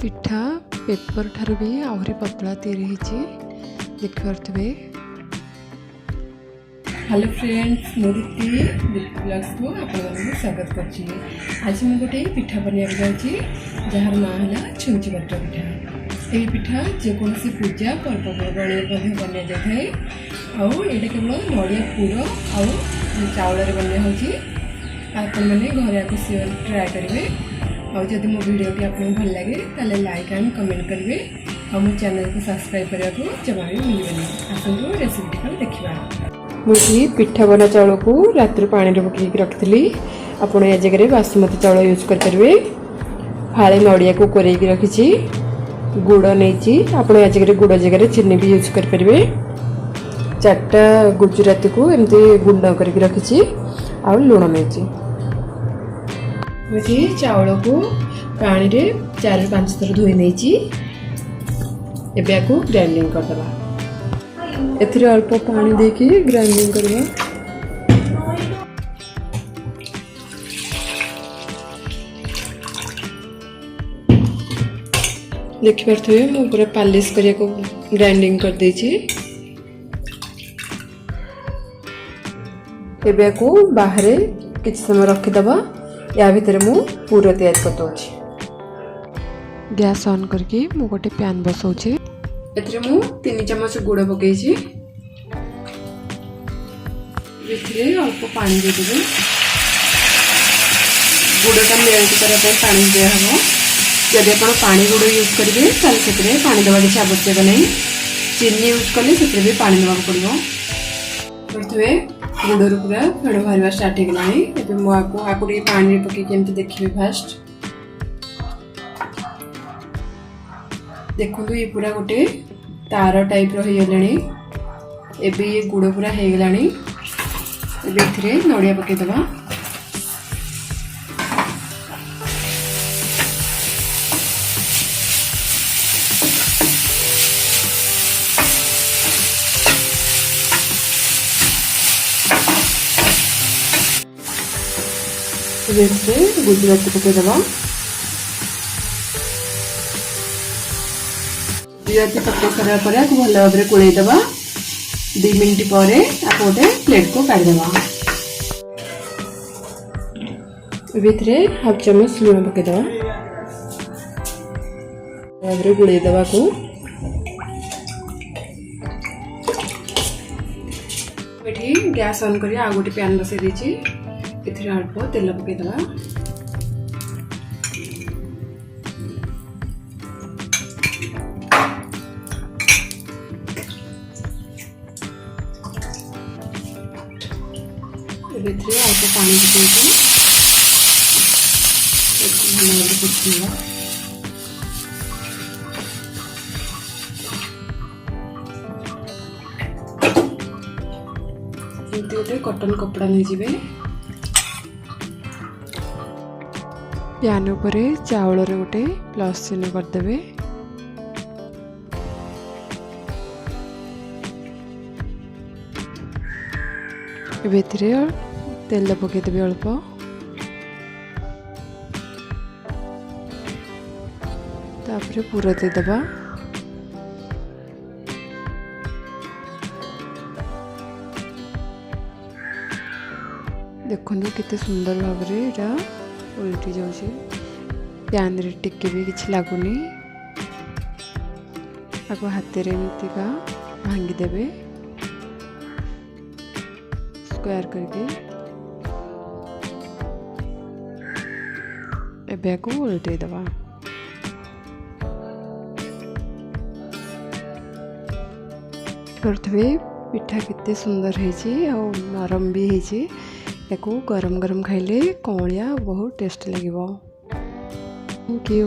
पिठा paper ठारू भी आहरी पतला तैयारी होती देखिपे। हेलो फ्रेंड्स, मुझे ब्लॉग्स को आपको स्वागत करछि। आज मुझे गोटे पिठा बनाइबा जाउछि जार नाम है छुंची पत्र पिठा। यही पिठा जेकोसी पूजा पर्वपर्वाणी बनाई जाए आईटा केवल नड़िया पुर आउल बना होची। आपण मैंने घर आके सियोर ट्राए करेंगे। और जब मो वीडियो की आपको भल लगे ताले लाइक एंड कमेंट करेंगे और मो चैनल को सब्सक्राइब करने को जमा भी मिलबनी। आसतु रेसिपी को देखिबा। मुझे पिठा बना चाउल को रात पानी रे पकई रखिली। आपण ए जगह बासमती चाउल यूज कर परिबे। फाळे नड़िया को कोरेकी रखिछि। गुड़ नहीं आपण ए जगह गुड़ जगह चीनी भी यूज कर परिबे। 4टा गुजराती को एमती गुंड करके रखिछि और लुण नहीं। मुझे चाउल को पानी रे 4-5 थर धोई नहीं। एबे को ग्राइंडिंग करदबा। एथिरे अल्प पानी देके ग्राइंडिंग करबा। देखि परथबे मु पूरा पॉलिश करिया को ग्राइंडिंग कर देछि। एबे को बाहरे किछ समय रखि दबा। या भीतर मु पूरा तैयार कर दोछि। गैस ऑन करके मु गोटे पैन बसाउछि। एथिरे मु 3 चम्मच गुड़ पकेछि। एथिरे अल्प पानी दे देबे। गुड़टा मेल्ट करबा पे पानी दे हबो। जदि आपण पानी गुड़ यूज करिवे ताले सेतरे पानी देबा किछ आवश्यक नहीं। चीनी यूज कले सेतरे भी पानी देबा पड़िबो। परथवे गुड़ पूरा फेड़ बाहर स्टार्ट हो गला। मुझे पानी पकई केमती देखिए। फास्ट देखो ये पूरा गोटे तार टाइप रही। एबे ये गुड़ पूरा हो गला। एबे नड़िया पकईदबा। गुजराती पकईदबा। गुजराती पकई सारा भल भाव में कोड़ेदबा। 2 मिनट पर गोटे प्लेट को काढ़ीदबा। हाफ चम्मच लुण पकईदबा। भाव गुड़ेदबा को गैस ऑन कर आ गोटे पैन बसई देछि। एथिरे अल्प तेल पकईदबा। एथिरे अल्प पानी पकईछि। भल भाव फुटवा। गोटे कॉटन कपड़ा नहीं जीवे। पैन उपरे चाउल रे गोटे प्लस चिन्ह करदेवे। एथिरे तेल पकईदेवे अल्प। तापरे पूरा देदबा। देखो केते सुंदर भाव रे एटा उल्टी जाउछि। पैन रे टिके भी किछ लागुनी। आको हाथे रे एमतिका भांगी देबे स्क्वायर करके। एबे को उल्टे दबा। करथबे पिठा कितने सुंदर होइछि और नरम भी होइछि। याको गरम गरम खाइले कमलिया बहुत टेस्ट लगिबो। Thank you.